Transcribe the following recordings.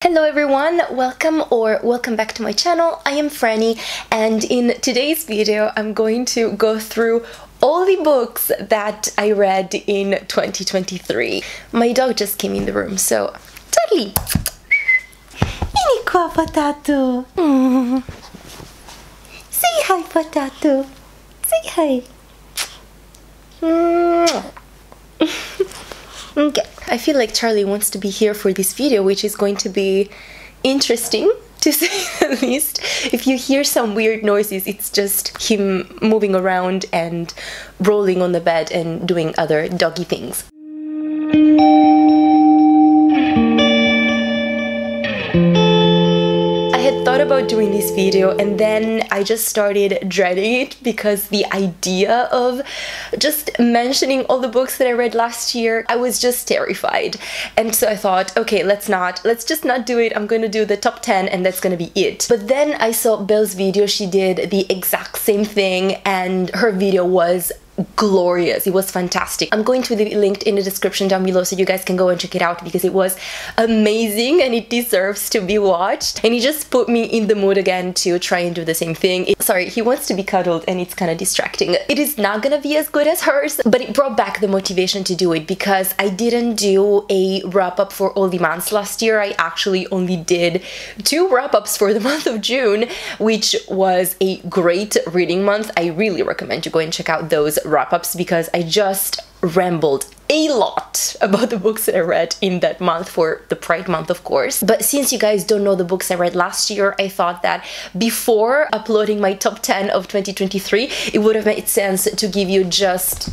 Hello everyone, welcome back to my channel. I am Franny, and in today's video I'm going to go through all the books that I read in 2023. My dog just came in the room, so Charlie! Vieni qua, Potato! Say hi, Potato! Say hi! Okay. I feel like Charlie wants to be here for this video, which is going to be interesting, to say the least. If you hear some weird noises, it's just him moving around and rolling on the bed and doing other doggy things. I had thought about doing this video and then I just started dreading it because the idea of just mentioning all the books that I read last year, I was just terrified. And so I thought, okay, let's just not do it. I'm going to do the top 10 and that's going to be it. But then I saw Belle's video. She did the exact same thing and her video was glorious. It was fantastic. I'm going to leave it linked in the description down below so you guys can go and check it out because it was amazing and it deserves to be watched. And it just put me in the mood again to try and do the same thing. Sorry, he wants to be cuddled and it's kind of distracting. It is not gonna be as good as hers, but it brought back the motivation to do it because I didn't do a wrap-up for all the months last year. I actually only did 2 wrap-ups for the month of June, which was a great reading month. I really recommend you go and check out those wrap-ups because I just rambled a lot about the books that I read in that month, for the Pride month of course. But since you guys don't know the books I read last year, I thought that before uploading my top 10 of 2023 it would have made sense to give you just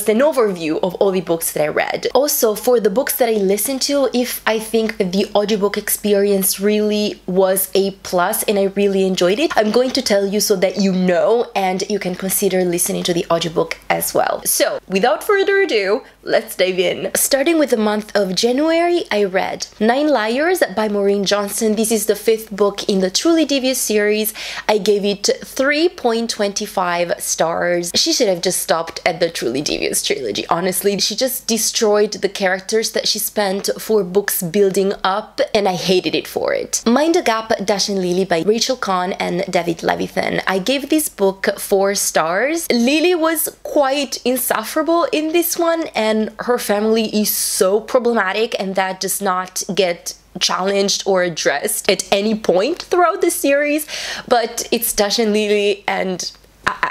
an overview of all the books that I read. Also, for the books that I listened to, if I think that the audiobook experience really was a plus and I really enjoyed it, I'm going to tell you so that you know and you can consider listening to the audiobook as well. So, without further ado, let's dive in. Starting with the month of January, I read 9 Liars by Maureen Johnson. This is the 5th book in the Truly Devious series. I gave it 3.25 stars. She should have just stopped at the Truly Devious trilogy, honestly. She just destroyed the characters that she spent 4 books building up, and I hated it for it. Mind the Gap, Dash and Lily by Rachel Kahn and David Levithan. I gave this book 4 stars. Lily was quite insufferable in this one, and her family is so problematic, and that does not get challenged or addressed at any point throughout the series, but it's Dash and Lily and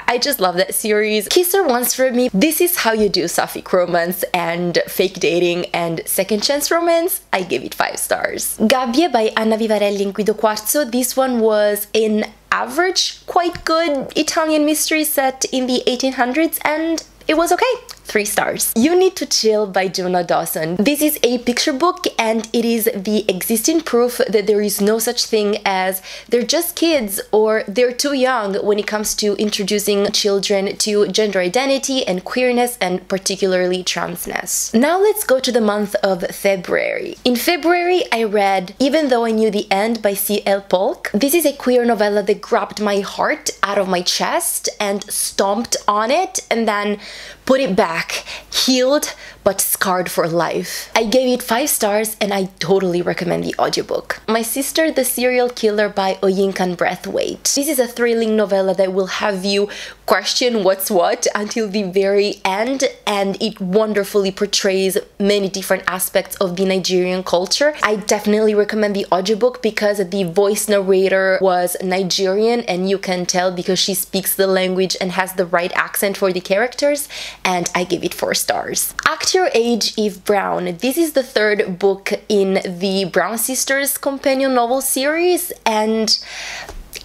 I just love that series. Kiss Her Once for me. This is how you do sapphic romance and fake dating and second chance romance. I give it 5 stars. Gabbie by Anna Vivarelli in Guido Quarzo. This one was an average, quite good Italian mystery set in the 1800s and it was okay. 3 stars. You Need to Chill by Jonah Dawson. This is a picture book and it is the existing proof that there is no such thing as they're just kids or they're too young when it comes to introducing children to gender identity and queerness and particularly transness. Now let's go to the month of February. In February I read Even Though I Knew the End by C.L. Polk. This is a queer novella that grabbed my heart out of my chest and stomped on it and then put it back, healed but scarred for life. I gave it 5 stars and I totally recommend the audiobook. My Sister the Serial Killer by Oyinkan Braithwaite. This is a thrilling novella that will have you question what's what until the very end, and it wonderfully portrays many different aspects of the Nigerian culture. I definitely recommend the audiobook because the voice narrator was Nigerian and you can tell because she speaks the language and has the right accent for the characters, and I give it 4 stars. Act Your Age, Eve Brown. This is the 3rd book in the Brown Sisters companion novel series and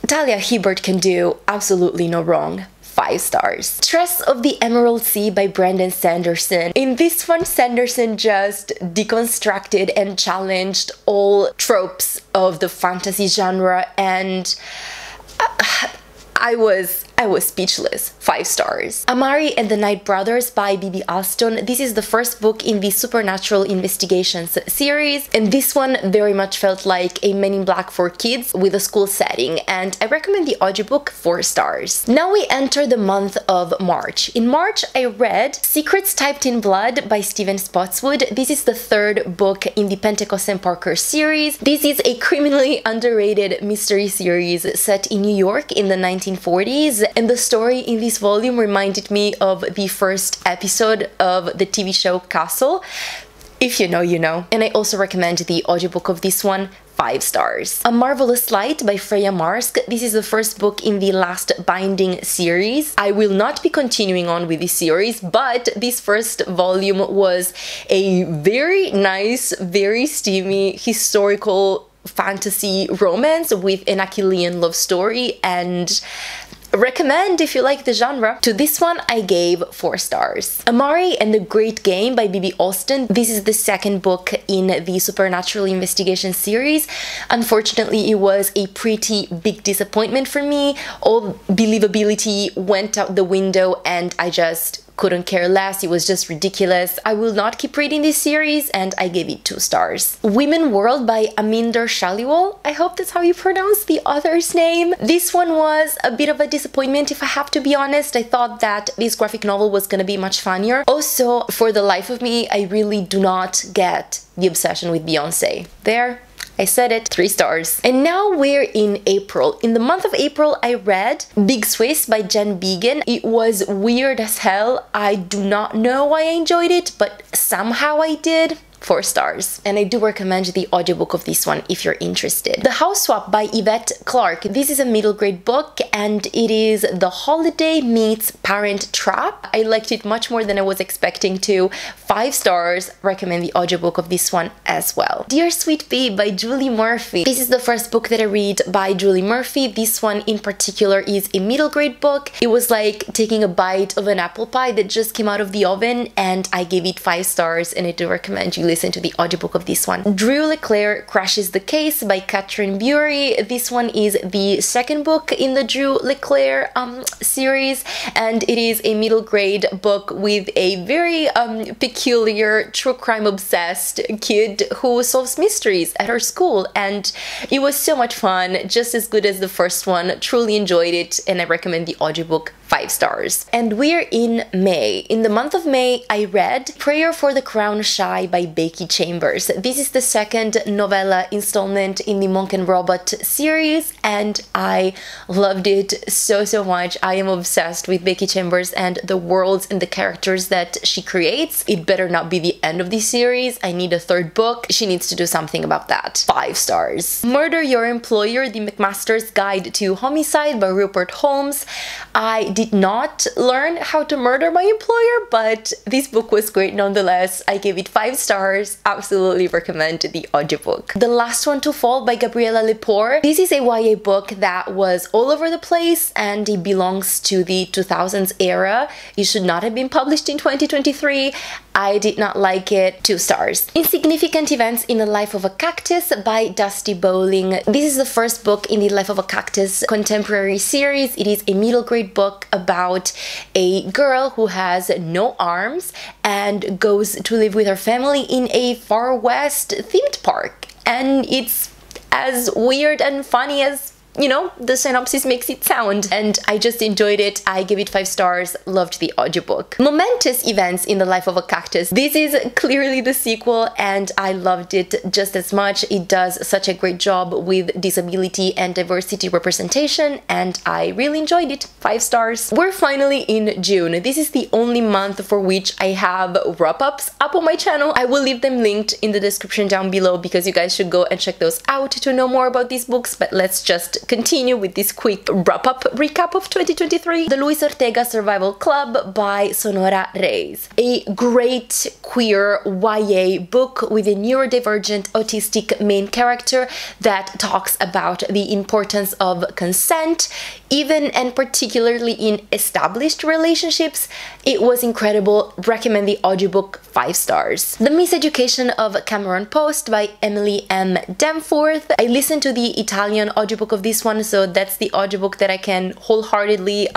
Talia Hibbert can do absolutely no wrong. 5 stars. Tress of the Emerald Sea by Brandon Sanderson. In this one, Sanderson just deconstructed and challenged all tropes of the fantasy genre and I was I was speechless. 5 stars. Amari and the Night Brothers by B.B. Alston. This is the first book in the Supernatural Investigations series, and this one very much felt like a Men in Black for kids with a school setting, and I recommend the audiobook. 4 stars. Now we enter the month of March. In March, I read Secrets Typed in Blood by Stephen Spotswood. This is the 3rd book in the Pentecost and Parker series. This is a criminally underrated mystery series set in New York in the 1940s, and the story in this volume reminded me of the first episode of the TV show Castle. If you know, you know. And I also recommend the audiobook of this one. 5 stars. A Marvelous Light by Freya Marsk. This is the first book in the Last Binding series. I will not be continuing on with this series, but this first volume was a very nice, very steamy historical fantasy romance with an Achillean love story, and recommend if you like the genre. To this one, I gave 4 stars. Amari and the Great Game by B.B. Alston. This is the 2nd book in the Supernatural Investigation series. Unfortunately, it was a pretty big disappointment for me. All believability went out the window, and I just couldn't care less. It was just ridiculous. I will not keep reading this series, and I gave it 2 stars. Women World by Aminder Shaliwal. I hope that's how you pronounce the author's name. This one was a bit of a disappointment, if I have to be honest. I thought that this graphic novel was gonna be much funnier. Also, for the life of me, I really do not get the obsession with Beyonce. There, I said it. 3 stars. And now we're in April. In the month of April, I read Big Swiss by Jen Began. It was weird as hell. I do not know why I enjoyed it, but somehow I did. 4 stars. And I do recommend the audiobook of this one if you're interested. The House Swap by Yvette Clarke. This is a middle grade book, and it is The Holiday meets Parent Trap. I liked it much more than I was expecting to. 5 stars. Recommend the audiobook of this one as well. Dear Sweet Bee by Julie Murphy. This is the first book that I read by Julie Murphy. This one in particular is a middle grade book. It was like taking a bite of an apple pie that just came out of the oven, and I gave it 5 stars, and I do recommend you listen to the audiobook of this one. Drew Leclerc Crashes the Case by Catherine Bury. This one is the 2nd book in the Drew Leclerc series, and it is a middle grade book with a very peculiar true crime obsessed kid who solves mysteries at her school, and it was so much fun, just as good as the first one. Truly enjoyed it, and I recommend the audiobook. 5 stars. And we're in May. In the month of May, I read Prayer for the Crown Shy by Becky Chambers. This is the 2nd novella installment in the Monk and Robot series, and I loved it so much. I am obsessed with Becky Chambers and the worlds and the characters that she creates. It better not be the end of this series. I need a 3rd book. She needs to do something about that. 5 stars. Murder Your Employer, The McMaster's Guide to Homicide by Rupert Holmes. I did not learn how to murder my employer, but this book was great nonetheless. I gave it 5 stars. Absolutely recommend the audiobook. The Last One to Fall by Gabriela Lepore. This is a YA book that was all over the place, and it belongs to the 2000s era. It should not have been published in 2023. I did not like it. 2 stars. Insignificant Events in the Life of a Cactus by Dusty Bowling. This is the first book in the Life of a Cactus contemporary series. It is a middle grade book about a girl who has no arms and goes to live with her family in a Far West themed park. And it's as weird and funny as, you know, the synopsis makes it sound, and I just enjoyed it. I give it 5 stars, loved the audiobook. Momentous Events in the Life of a Cactus. This is clearly the sequel, and I loved it just as much. It does such a great job with disability and diversity representation, and I really enjoyed it. 5 stars. We're finally in June. This is the only month for which I have wrap-ups up on my channel. I will leave them linked in the description down below because you guys should go and check those out to know more about these books, but let's just continue with this quick wrap-up recap of 2023. The Luis Ortega Survival Club by Sonora Reyes. A great queer YA book with a neurodivergent autistic main character that talks about the importance of consent, even and particularly in established relationships. It was incredible. Recommend the audiobook. 5 stars. The Miseducation of Cameron Post by Emily M. Danforth. I listened to the Italian audiobook of this one, so that's the audiobook that I can wholeheartedly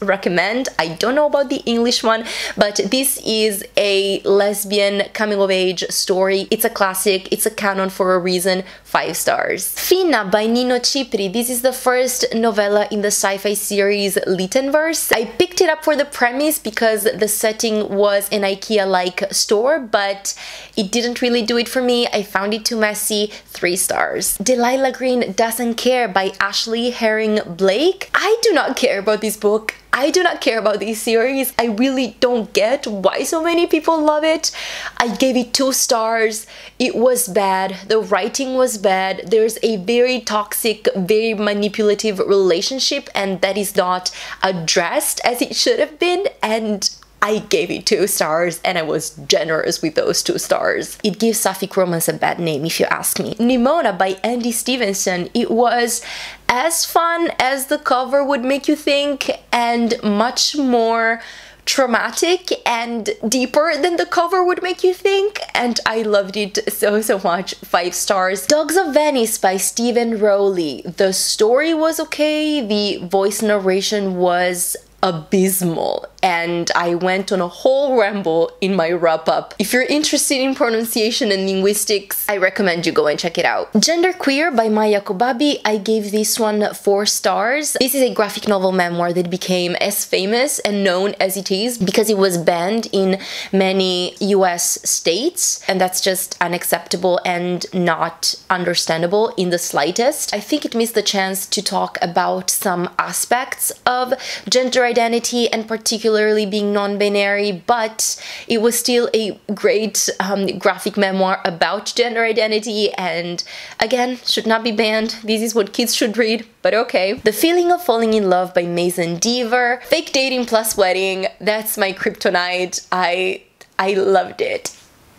recommend. I don't know about the English one, but this is a lesbian coming-of-age story. It's a classic, it's a canon for a reason. 5 stars. Finna by Nino Cipri. This is the first novella in the sci-fi series Littenverse. I picked it up for the premise because the setting was an IKEA-like store, but it didn't really do it for me. I found it too messy. 3 stars. Delilah Green Doesn't Care by Ashley Herring Blake. I do not care about this book. I do not care about this series. I really don't get why so many people love it. I gave it 2 stars. It was bad. The writing was bad. There's a very toxic, very manipulative relationship, and that is not addressed as it should have been, and I gave it 2 stars, and I was generous with those 2 stars. It gives sapphic romance a bad name, if you ask me. Nimona by Andy Stevenson. It was as fun as the cover would make you think, and much more traumatic and deeper than the cover would make you think, and I loved it so much. 5 stars. Dogs of Venice by Stephen Rowley. The story was okay, the voice narration was abysmal, and I went on a whole ramble in my wrap-up. If you're interested in pronunciation and linguistics, I recommend you go and check it out. Genderqueer by Maya Kobabe. I gave this one 4 stars. This is a graphic novel memoir that became as famous and known as it is because it was banned in many US states, and that's just unacceptable and not understandable in the slightest. I think it missed the chance to talk about some aspects of gender identity and particularly being non-binary, but it was still a great graphic memoir about gender identity, and again, should not be banned. This is what kids should read, but okay. The Feeling of Falling in Love by Mason Deaver. Fake dating plus wedding, that's my kryptonite. I loved it.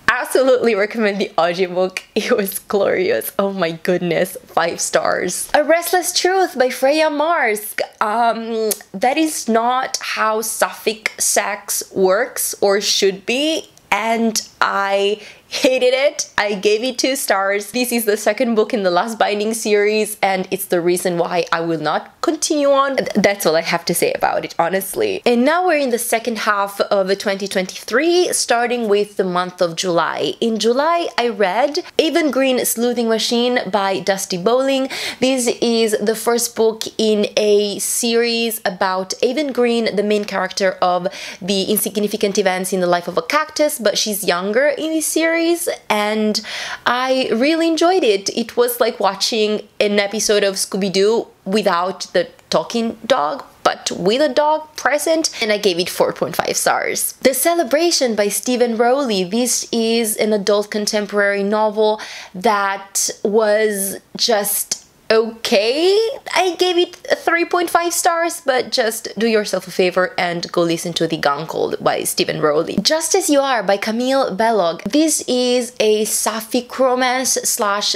Absolutely recommend the audiobook. It was glorious. Oh my goodness. 5 stars. A Restless Truth by Freya Marsk. That is not how sapphic sex works or should be, and I hated it. I gave it 2 stars. This is the second book in the Last Binding series, and it's the reason why I will not continue on. That's all I have to say about it, honestly. And now we're in the second half of 2023, starting with the month of July. In July, I read Avon Green Sleuthing Machine by Dusty Bowling. This is the first book in a series about Avon Green, the main character of the Insignificant Events in the Life of a Cactus, but she's younger in this series, and I really enjoyed it. It was like watching an episode of Scooby-Doo without the talking dog, but with a dog present, and I gave it 4.5 stars. The Celebration by Stephen Rowley. This is an adult contemporary novel that was just okay. I gave it 3.5 stars, but just do yourself a favor and go listen to The Gun Cold by Stephen Rowley. Just As You Are by Camille Bellog. This is a sapphic romance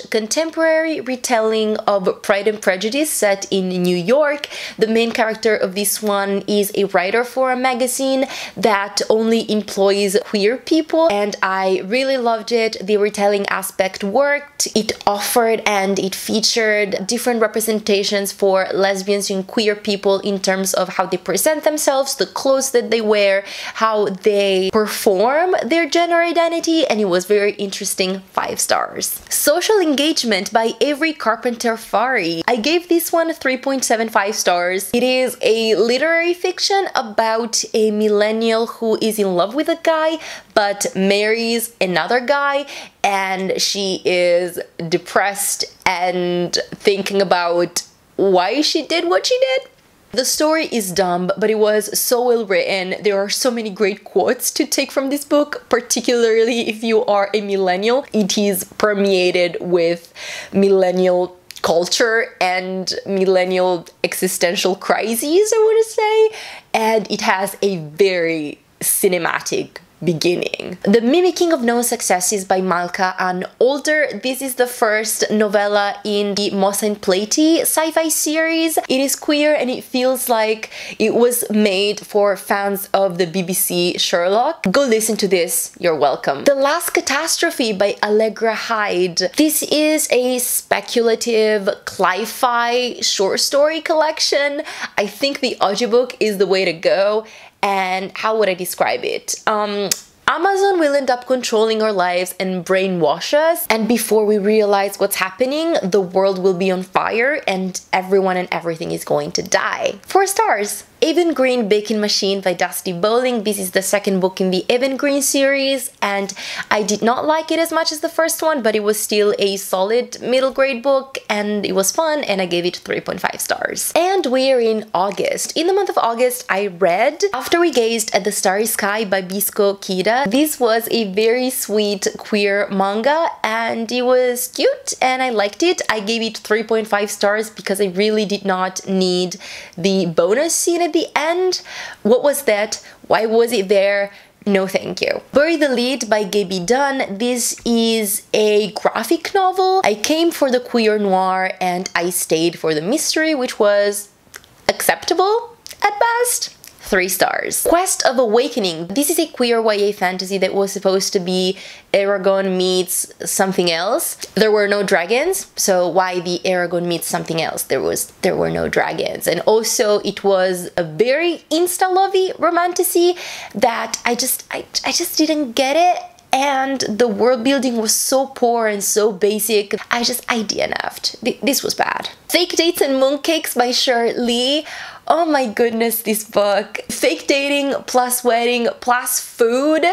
/ contemporary retelling of Pride and Prejudice set in New York. The main character of this one is a writer for a magazine that only employs queer people, and I really loved it. The retelling aspect worked. It offered and it featured different representations for lesbians and queer people in terms of how they present themselves, the clothes that they wear, how they perform their gender identity, and it was very interesting. 5 stars. Social Engagement by Avery Carpenter Fari. I gave this one 3.75 stars. It is a literary fiction about a millennial who is in love with a guy but marries another guy, and she is depressed and thinking about why she did what she did. The story is dumb, but it was so well written. There are so many great quotes to take from this book, particularly if you are a millennial. It is permeated with millennial culture and millennial existential crises, I want to say, and it has a very cinematic beginning. The Mimicking of Known Successes by Malka Ann Older. This is the first novella in the Moss and Platey sci-fi series. It is queer and it feels like it was made for fans of the BBC Sherlock. Go listen to this, you're welcome. The Last Catastrophe by Allegra Hyde. This is a speculative cli-fi short story collection. I think the audiobook is the way to go. And how would I describe it? Amazon will end up controlling our lives and brainwash us, and before we realize what's happening, the world will be on fire and everyone and everything is going to die. 4 stars. Evan Green Baking Machine by Dusty Bowling. This is the second book in the Evan Green series, and I did not like it as much as the first one, but it was still a solid middle grade book and it was fun, and I gave it 3.5 stars. And we're in August. In the month of August, I read After We Gazed at the Starry Sky by Bisco Kida. This was a very sweet queer manga and it was cute and I liked it. I gave it 3.5 stars because I really did not need the bonus scene at the end. What was that? Why was it there? No thank you. Bury the Lead by Gaby Dunn. This is a graphic novel. I came for the queer noir and I stayed for the mystery, which was acceptable at best. 3 stars. Quest of Awakening. This is a queer YA fantasy that was supposed to be Eragon meets something else. There were no dragons, so why the Eragon meets something else? There were no dragons. And also it was a very insta-lovey romantasy that I just didn't get it. And the world building was so poor and so basic. I DNF'd. This was bad. Fake Dates and Mooncakes by Cher Lee. Oh my goodness, this book. Fake dating plus wedding plus food.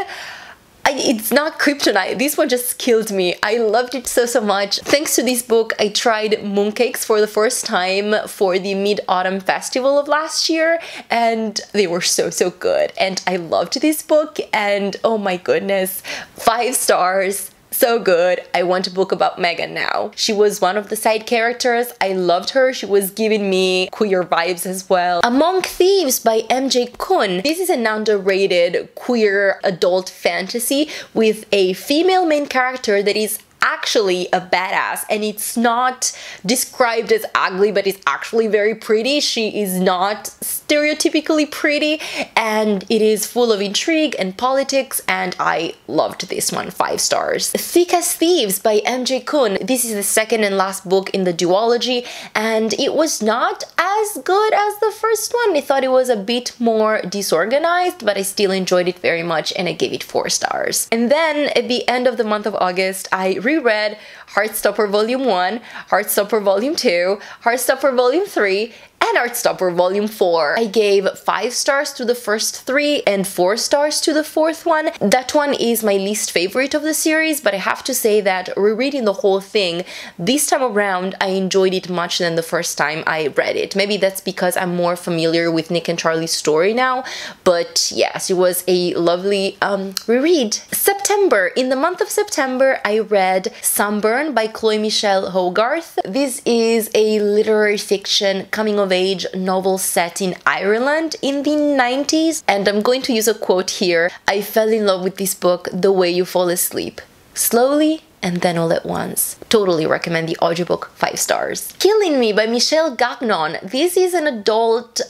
It's not kryptonite. This one just killed me. I loved it so much. Thanks to this book, I tried mooncakes for the first time for the Mid-Autumn Festival of last year, and they were so good. And I loved this book, and oh my goodness, 5 stars. So good. I want a book about Megan now. She was one of the side characters. I loved her. She was giving me queer vibes as well. Among Thieves by MJ Kun. This is an underrated queer adult fantasy with a female main character that is actually a badass, and it's not described as ugly, but it's actually very pretty. She is not stereotypically pretty, and it is full of intrigue and politics, and I loved this one. 5 stars. Thick as Thieves by MJ Kun. This is the second and last book in the duology, and it was not as good as the first one. I thought it was a bit more disorganized, but I still enjoyed it very much, and I gave it 4 stars. And then at the end of the month of August, I reread Heartstopper Volume 1, Heartstopper Volume 2, Heartstopper Volume 3, and Heartstopper Volume 4. I gave 5 stars to the first 3 and 4 stars to the 4th one. That one is my least favorite of the series, but I have to say that rereading the whole thing, this time around I enjoyed it much than the first time I read it. Maybe that's because I'm more familiar with Nick and Charlie's story now, but yes, it was a lovely reread. September. In the month of September, I read Sunburn by Chloe Michelle Hogarth. This is a literary fiction coming of age novel set in Ireland in the 90s, and I'm going to use a quote here. I fell in love with this book the way you fall asleep. Slowly and then all at once. Totally recommend the audiobook. 5 stars. Killing Me by Michelle Gagnon. This is an adult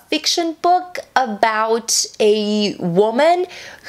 fiction book about a woman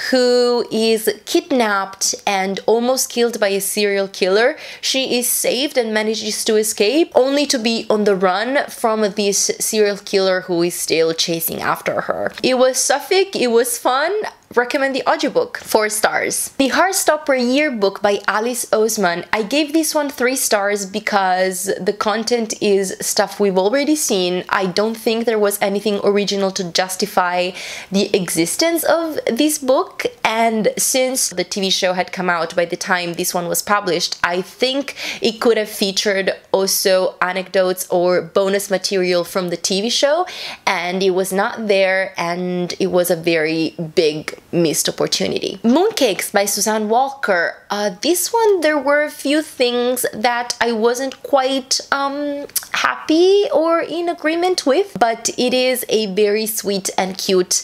who is kidnapped and almost killed by a serial killer. She is saved and manages to escape, only to be on the run from this serial killer who is still chasing after her. It was sapphic, it was fun. Recommend the audiobook. 4 stars. The Heartstopper Yearbook by Alice Oseman. I gave this one 3 stars because the content is stuff we've already seen. I don't think there was anything original to justify the existence of this book, and since the TV show had come out by the time this one was published, I think it could have featured also anecdotes or bonus material from the TV show, and it was not there, and it was a very big missed opportunity. Mooncakes by Suzanne Walker. This one, there were a few things that I wasn't quite happy or in agreement with, but it is a very sweet and cute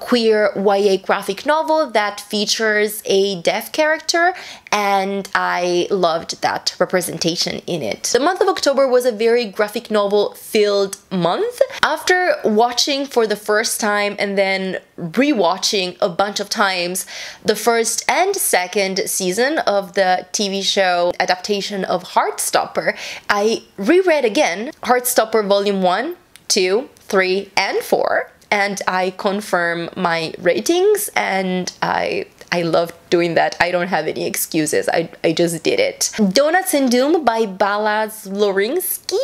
queer YA graphic novel that features a deaf character, and I loved that representation in it. The month of October was a very graphic novel filled month. After watching for the first time and then rewatching a bunch of times the first and second season of the TV show adaptation of Heartstopper, I reread again Heartstopper Volume 1, 2, 3, and 4, and I confirm my ratings, and I love doing that. I don't have any excuses. I just did it. Donuts and Doom by Balaz Lorinsky.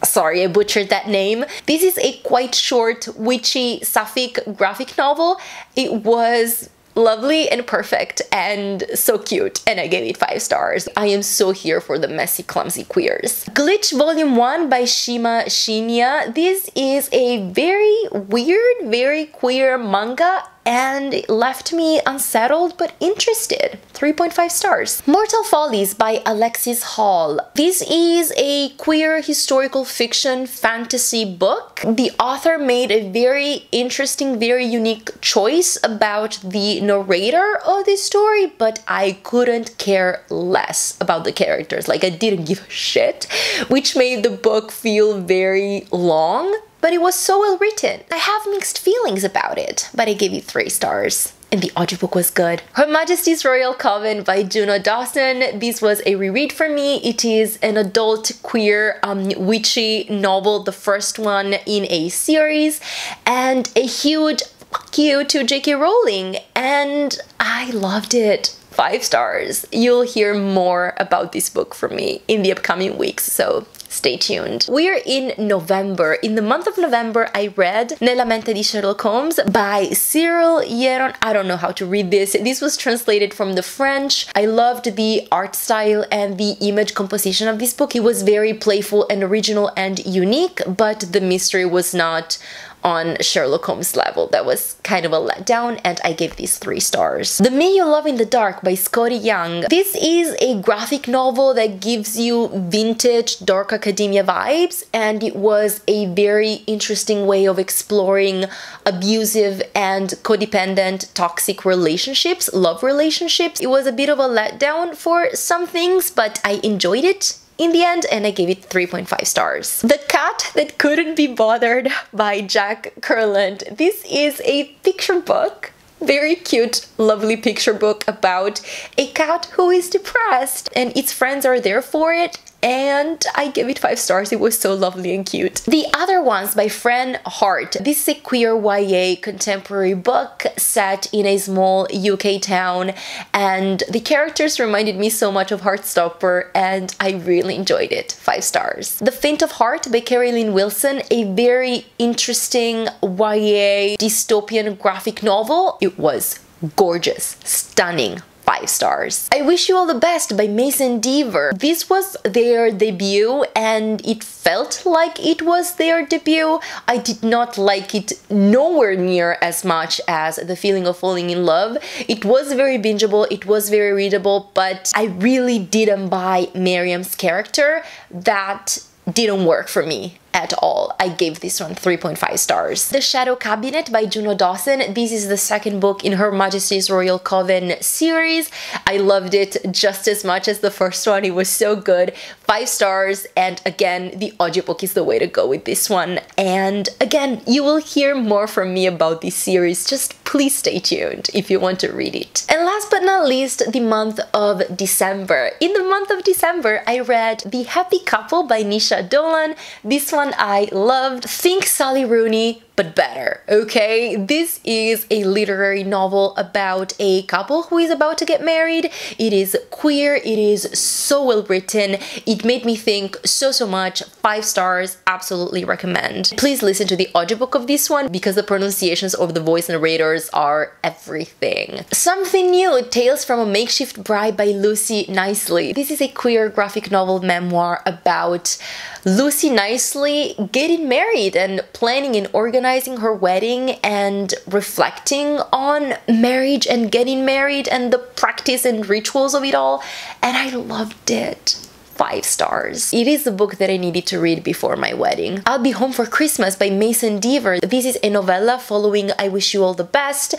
Sorry, I butchered that name. This is a quite short, witchy, sapphic graphic novel. It was lovely and perfect and so cute, and I gave it 5 stars. I am so here for the messy, clumsy queers. Glitch Volume 1 by Shima Shinya. This is a very weird, very queer manga, and it left me unsettled but interested. 3.5 stars. Mortal Follies by Alexis Hall. This is a queer historical fiction fantasy book. The author made a very interesting, very unique choice about the narrator of this story, but I couldn't care less about the characters. Like, I didn't give a shit, which made the book feel very long. But it was so well written. I have mixed feelings about it, but I gave it 3 stars. And the audiobook was good. Her Majesty's Royal Coven by Juno Dawson. This was a reread for me. It is an adult queer witchy novel, the first one in a series, and a huge fuck you to J.K. Rowling, and I loved it. 5 stars. You'll hear more about this book from me in the upcoming weeks, so stay tuned. We're in November. In the month of November, I read Nella mente di Sherlock Holmes by Cyril Yeron. I don't know how to read this. This was translated from the French. I loved the art style and the image composition of this book. It was very playful and original and unique, but the mystery was not on Sherlock Holmes level. That was kind of a letdown, and I gave these 3 stars. The Me You Love in the Dark by Scotty Young. This is a graphic novel that gives you vintage dark academia vibes, and it was a very interesting way of exploring abusive and codependent toxic relationships, love relationships. It was a bit of a letdown for some things, but I enjoyed it in the end, and I gave it 3.5 stars. The Cat That Couldn't Be Bothered by Jack Kurland. This is a picture book, very cute, lovely picture book about a cat who is depressed, and its friends are there for it, and I gave it 5 stars. It was so lovely and cute. The Other Ones by Fran Hart. This is a queer YA contemporary book set in a small UK town, and the characters reminded me so much of Heartstopper, and I really enjoyed it. 5 stars. The Faint of Heart by Carrie Lynn Wilson. A very interesting YA dystopian graphic novel. It was gorgeous, stunning. 5 stars. I Wish You All the Best by Mason Deaver. This was their debut, and it felt like it was their debut. I did not like it nowhere near as much as The Feeling of Falling in Love. It was very bingeable, it was very readable, but I really didn't buy Miriam's character. That didn't work for me at all. I gave this one 3.5 stars. The Shadow Cabinet by Juno Dawson. This is the second book in Her Majesty's Royal Coven series. I loved it just as much as the first one. It was so good. 5 stars, and again, the audiobook is the way to go with this one. And again, you will hear more from me about this series. Just please stay tuned if you want to read it. And last but not least, the month of December. In the month of December, I read The Happy Couple by Nisha Dolan. This one I loved. Think Sally Rooney, but better, okay? This is a literary novel about a couple who is about to get married. It is queer, it is so well written, it made me think so much. 5 stars, absolutely recommend. Please listen to the audiobook of this one, because the pronunciations of the voice narrators are everything. Something New, Tales from a Makeshift Bride by Lucy Nicely. This is a queer graphic novel memoir about Lucy Nicely getting married and planning and organizing organizing her wedding and reflecting on marriage and getting married and the practice and rituals of it all, and I loved it. 5 stars. It is the book that I needed to read before my wedding. I'll Be Home for Christmas by Mason Deaver. This is a novella following I Wish You All the Best.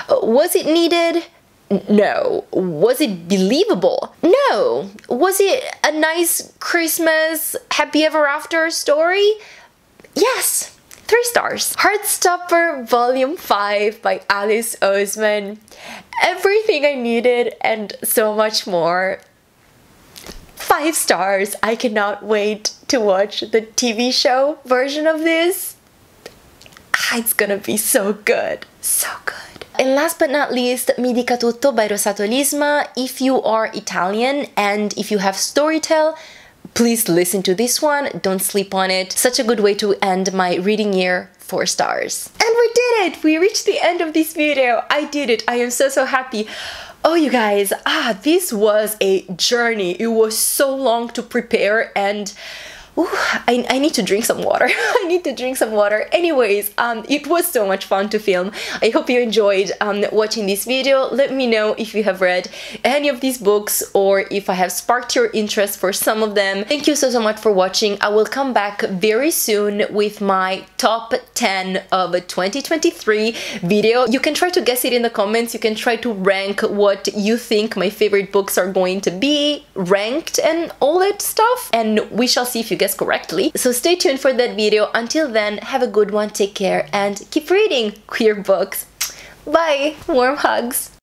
Was it needed? No. Was it believable? No. Was it a nice Christmas happy ever after story? Yes. 3 stars. Heartstopper Volume 5 by Alice Oseman. Everything I needed and so much more. 5 stars. I cannot wait to watch the TV show version of this. It's gonna be so good. So good. And last but not least, Mi dica tutto by Rosato Lisma. If you are Italian and if you have Storytel, please listen to this one. Don't sleep on it. Such a good way to end my reading year. 4 stars. And we did it! We reached the end of this video. I did it. I am so happy. Oh, you guys, this was a journey. It was so long to prepare, and I need to drink some water. I need to drink some water. Anyways, it was so much fun to film. I hope you enjoyed watching this video. Let me know if you have read any of these books or if I have sparked your interest for some of them. Thank you so much for watching. I will come back very soon with my top 10 of 2023 video. You can try to guess it in the comments. You can try to rank what you think my favorite books are going to be ranked and all that stuff. And we shall see if you guess correctly. So stay tuned for that video. Until then, have a good one, take care, and keep reading queer books. Bye! Warm hugs!